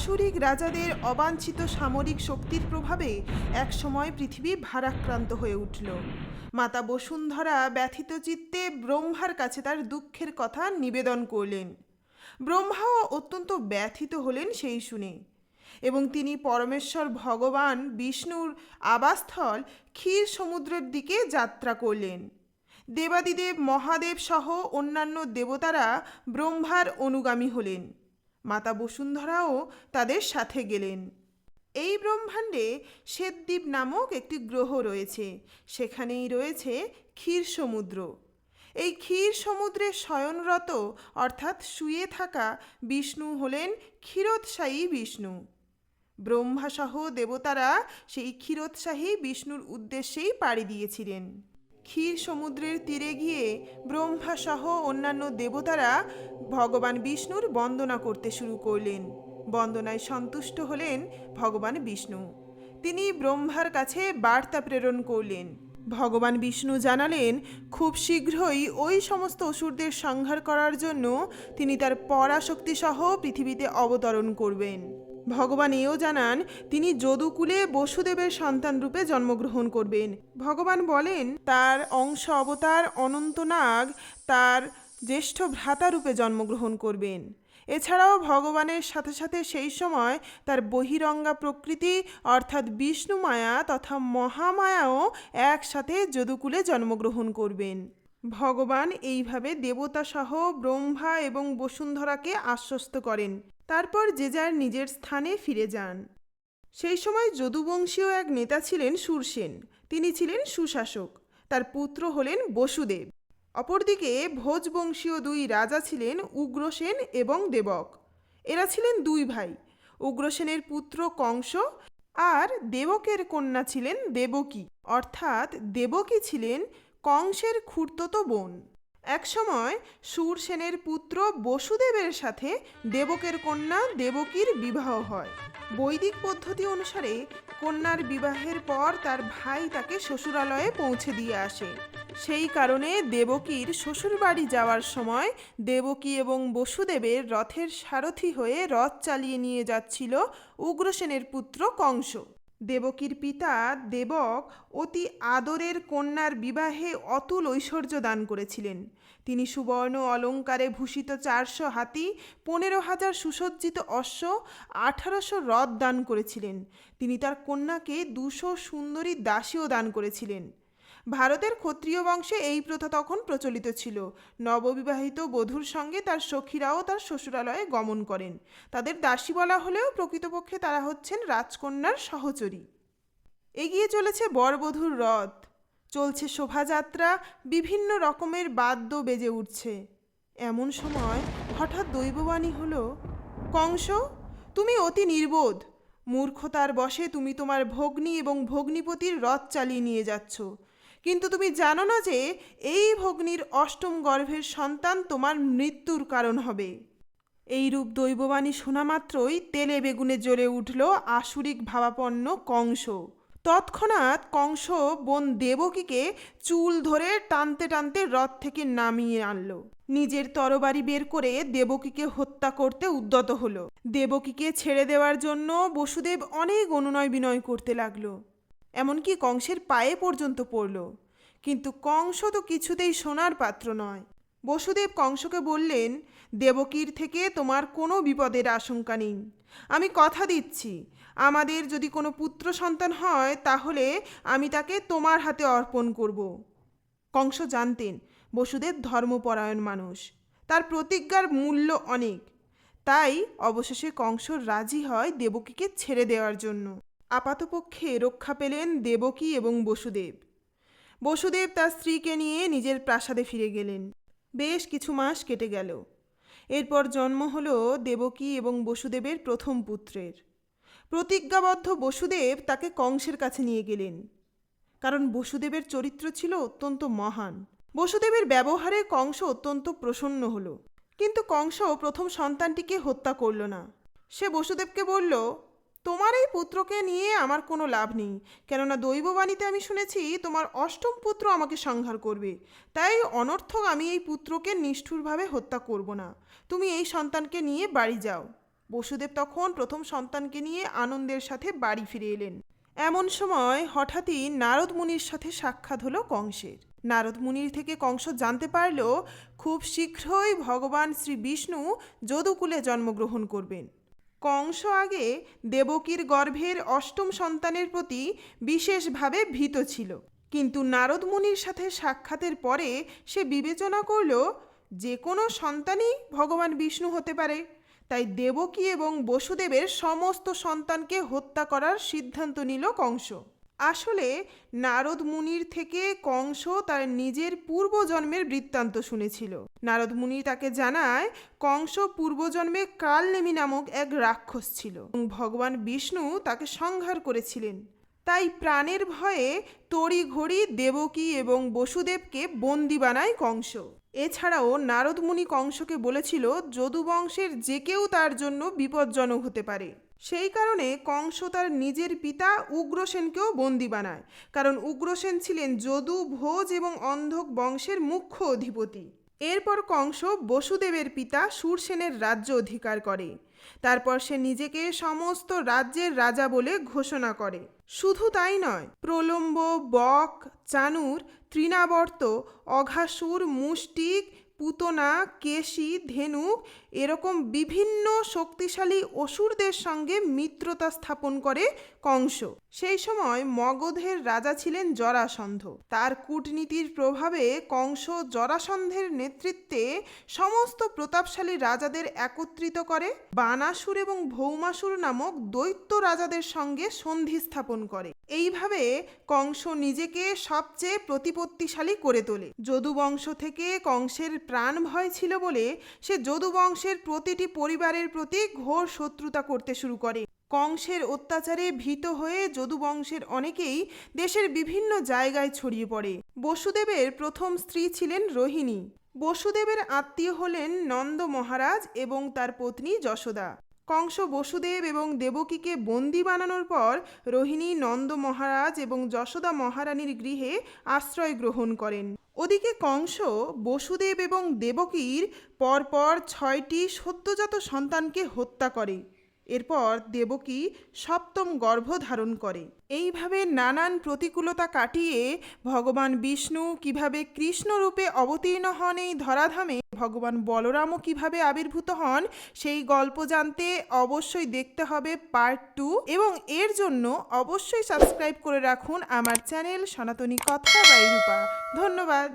আসুরিক রাজাদের অবাঞ্ছিত সামরিক শক্তির প্রভাবে একসময় পৃথিবী ভারাক্রান্ত হয়ে উঠল। মাতা বসুন্ধরা ব্যথিত চিত্তে ব্রহ্মার কাছে তার দুঃখের কথা নিবেদন করলেন। ব্রহ্মাও অত্যন্ত ব্যথিত হলেন সেই শুনে, এবং তিনি পরমেশ্বর ভগবান বিষ্ণুর আবাসস্থল ক্ষীর সমুদ্রের দিকে যাত্রা করলেন। দেবাদিদেব মহাদেব সহ অন্যান্য দেবতারা ব্রহ্মার অনুগামী হলেন। মাতা বসুন্ধরাও তাদের সাথে গেলেন। এই ব্রহ্মাণ্ডে শ্বেতদ্বীপ নামক একটি গ্রহ রয়েছে, সেখানেই রয়েছে ক্ষীর সমুদ্র। এই ক্ষীর সমুদ্রে শয়নরত অর্থাৎ শুয়ে থাকা বিষ্ণু হলেন ক্ষীরোৎসাহী বিষ্ণু। ব্রহ্মাসহ দেবতারা সেই ক্ষীরোৎসাহী বিষ্ণুর উদ্দেশ্যেই পাড়ি দিয়েছিলেন। ক্ষীর সমুদ্রের তীরে গিয়ে ব্রহ্মাসহ অন্যান্য দেবতারা ভগবান বিষ্ণুর বন্দনা করতে শুরু করলেন। বন্দনায় সন্তুষ্ট হলেন ভগবান বিষ্ণু। তিনি ব্রহ্মার কাছে বার্তা প্রেরণ করলেন। ভগবান বিষ্ণু জানালেন খুব শীঘ্রই ওই সমস্ত অসুরদের সংহার করার জন্য তিনি তার পরাশক্তি সহ পৃথিবীতে অবতরণ করবেন। ভগবান এও জানান তিনি যদুকুলে বসুদেবের সন্তান রূপে জন্মগ্রহণ করবেন। ভগবান বলেন তার অংশ অবতার অনন্তনাগ তার জ্যেষ্ঠ ভ্রাতা রূপে জন্মগ্রহণ করবেন। এছাড়াও ভগবানের সাথে সাথে সেই সময় তার বহিরঙ্গা প্রকৃতি অর্থাৎ বিষ্ণু মায়া তথা মহামায়াও একসাথে যদুকুলে জন্মগ্রহণ করবেন। ভগবান এইভাবে দেবতা সহ ব্রহ্মা এবং বসুন্ধরাকে আশ্বস্ত করেন। তারপর যে যার নিজের স্থানে ফিরে যান। সেই সময় যদুবংশীয় এক নেতা ছিলেন শূরসেন। তিনি ছিলেন সুশাসক। তার পুত্র হলেন বসুদেব। অপরদিকে ভোজবংশীয় দুই রাজা ছিলেন উগ্রসেন এবং দেবক। এরা ছিলেন দুই ভাই। উগ্রসেনের পুত্র কংস আর দেবকের কন্যা ছিলেন দেবকী, অর্থাৎ দেবকী ছিলেন কংসের খুড়তুতো বোন। একসময় শূরসেনের পুত্র বসুদেবের সাথে দেবকের কন্যা দেবকীর বিবাহ হয়। বৈদিক পদ্ধতি অনুসারে কন্যার বিবাহের পর তার ভাই তাকে শ্বশুরালয়ে পৌঁছে দিয়ে আসে। সেই কারণে দেবকীর শ্বশুরবাড়ি যাওয়ার সময় দেবকী এবং বসুদেবের রথের সারথি হয়ে রথ চালিয়ে নিয়ে যাচ্ছিল উগ্রসেনের পুত্র কংস। দেবকীর পিতা দেবক অতি আদরের কন্যার বিবাহে অতুল ঐশ্বর্য দান করেছিলেন। তিনি সুবর্ণ অলঙ্কারে ভূষিত 400 হাতি, 15,000 সুসজ্জিত অশ্ব, 1800 রথ দান করেছিলেন। তিনি তার কন্যাকে 200 সুন্দরী দাসীও দান করেছিলেন। ভারতের ক্ষত্রিয় বংশে এই প্রথা তখন প্রচলিত ছিল। নববিবাহিত বধূর সঙ্গে তার সখীরাও তার শ্বশুরালয়ে গমন করেন। তাদের দাসী বলা হলেও প্রকৃতপক্ষে তারা হচ্ছেন রাজকন্যার সহচরী। এগিয়ে চলেছে বরবধূর রথ, চলছে শোভাযাত্রা, বিভিন্ন রকমের বাদ্য বেজে উঠছে। এমন সময় হঠাৎ দৈববাণী হলো, কংস, তুমি অতি নির্বোধ। মূর্খতার বশে তুমি তোমার ভগ্নী এবং ভগ্নীপতির রথ চালিয়ে নিয়ে যাচ্ছ। কিন্তু তুমি জানো না যে এই ভগ্নীর অষ্টম গর্ভের সন্তান তোমার মৃত্যুর কারণ হবে। এইরূপ দৈববাণী শোনা মাত্রই তেলে বেগুনে জ্বলে উঠল আসুরিক ভাবাপন্ন কংস। তৎক্ষণাৎ কংস বোন দেবকীকে চুল ধরে টানতে টানতে রথ থেকে নামিয়ে আনল। নিজের তরবারি বের করে দেবকীকে হত্যা করতে উদ্যত হলো। দেবকীকে ছেড়ে দেওয়ার জন্য বসুদেব অনেক অনুনয় বিনয় করতে লাগলো, এমনকি কংসের পায়ে পর্যন্ত পড়ল। কিন্তু কংস তো কিছুতেই শোনার পাত্র নয়। বসুদেব কংসকে বললেন, দেবকীর থেকে তোমার কোনো বিপদের আশঙ্কা নেই। আমি কথা দিচ্ছি, আমাদের যদি কোনো পুত্র সন্তান হয় তাহলে আমি তাকে তোমার হাতে অর্পণ করব। কংস জানতেন বসুদেব ধর্মপরায়ণ মানুষ, তার প্রতিজ্ঞার মূল্য অনেক। তাই অবশেষে কংস রাজি হয় দেবকীকে ছেড়ে দেওয়ার জন্য। আপাতপক্ষে রক্ষা পেলেন দেবকী এবং বসুদেব। বসুদেব তার স্ত্রীকে নিয়ে নিজের প্রাসাদে ফিরে গেলেন। বেশ কিছু মাস কেটে গেল। এরপর জন্ম হলো দেবকী এবং বসুদেবের প্রথম পুত্রের। প্রতিজ্ঞাবদ্ধ বসুদেব তাকে কংসের কাছে নিয়ে গেলেন, কারণ বসুদেবের চরিত্র ছিল অত্যন্ত মহান। বসুদেবের ব্যবহারে কংস অত্যন্ত প্রসন্ন হলো। কিন্তু কংস প্রথম সন্তানটিকে হত্যা করল না। সে বসুদেবকে বলল, তোমার এই পুত্রকে নিয়ে আমার কোনো লাভ নেই, কেননা দৈববাণীতে আমি শুনেছি তোমার অষ্টম পুত্র আমাকে সংহার করবে। তাই অনর্থক আমি এই পুত্রকে নিষ্ঠুরভাবে হত্যা করব না। তুমি এই সন্তানকে নিয়ে বাড়ি যাও। বসুদেব তখন প্রথম সন্তানকে নিয়ে আনন্দের সাথে বাড়ি ফিরে এলেন। এমন সময় হঠাৎই নারদ মুনির সাথে সাক্ষাৎ হলো কংসের। নারদ মুনির থেকে কংস জানতে পারল খুব শীঘ্রই ভগবান শ্রী বিষ্ণু যদুকুলে জন্মগ্রহণ করবেন। কংস আগে দেবকীর গর্ভের অষ্টম সন্তানের প্রতি বিশেষভাবে ভীত ছিল, কিন্তু নারদ মুনির সাথে সাক্ষাতের পরে সে বিবেচনা করল যে কোনো সন্তানই ভগবান বিষ্ণু হতে পারে। তাই দেবকী এবং বসুদেবের সমস্ত সন্তানকে হত্যা করার সিদ্ধান্ত নিল কংস। আসলে নারদ মুনির থেকে কংস তার নিজের পূর্বজন্মের বৃত্তান্ত শুনেছিল। নারদ মুনি তাকে জানায় কংস পূর্বজন্মে কালনেমি নামক এক রাক্ষস ছিল এবং ভগবান বিষ্ণু তাকে সংহার করেছিলেন। তাই প্রাণের ভয়ে তড়িঘড়ি দেবকী এবং বসুদেবকে বন্দি বানায় কংস। এছাড়াও নারদ মুনি কংসকে বলেছিল যদুবংশের যে কেউ তার জন্য বিপজ্জনক হতে পারে। সেই কারণে কংস তার নিজের পিতা উগ্রসেনকেও বন্দি বানায়, কারণ উগ্রসেন ছিলেন যদু, ভোজ এবং অন্ধক বংশের মুখ্য অধিপতি। এরপর কংস বসুদেবের পিতা শূরসেনের রাজ্য অধিকার করে। তারপর সে নিজেকে সমস্ত রাজ্যের রাজা বলে ঘোষণা করে। শুধু তাই নয়, প্রলম্ব, বক, চানুর, তৃণাবর্ত, অঘাসুর, মুষ্টিক, পুতনা, কেশী, ধেনুক এরকম বিভিন্ন শক্তিশালী অসুরদের সঙ্গে মিত্রতা স্থাপন করে কংস। সেই সময় মগধের রাজা ছিলেন জরাসন্ধ। তার কূটনীতির প্রভাবে কংস জরাসন্ধের নেতৃত্বে সমস্ত প্রতাপশালী রাজাদের একত্রিত করে বানাসুর এবং ভৌমাসুর নামক দৈত্য রাজাদের সঙ্গে সন্ধি স্থাপন করে। এইভাবে কংস নিজেকে সবচেয়ে প্রতিপত্তিশালী করে তোলে। যদুবংশ থেকে কংসের প্রাণ ভয় ছিল বলে সে যদুবংশের প্রতিটি পরিবারের প্রতি ঘোর শত্রুতা করতে শুরু করে। কংসের অত্যাচারে ভীত হয়ে যদুবংশের অনেকেই দেশের বিভিন্ন জায়গায় ছড়িয়ে পড়ে। বসুদেবের প্রথম স্ত্রী ছিলেন রোহিণী। বসুদেবের আত্মীয় হলেন নন্দ মহারাজ এবং তার পত্নী যশোদা। কংস বসুদেব এবং দেবকীকে বন্দি বানানোর পর রোহিণী নন্দ মহারাজ এবং যশোদা মহারানীর গৃহে আশ্রয় গ্রহণ করেন। ওদিকে কংস বসুদেব এবং দেবকীর পরপর 6টি সদ্যজাত সন্তানকে হত্যা করে। এরপর দেবকী সপ্তম গর্ভ ধারণ করে। এইভাবে নানান প্রতিকূলতা কাটিয়ে ভগবান বিষ্ণু কিভাবে কৃষ্ণ রূপে অবতীর্ণ হন এই ধরাধামে, ভগবান বলরামও কিভাবে আবির্ভূত হন সেই গল্প জানতে অবশ্যই দেখতে হবে পার্ট 2 এবং এর জন্য অবশ্যই সাবস্ক্রাইব করে রাখুন আমার চ্যানেল সনাতনী কথা বাই রূপা। ধন্যবাদ।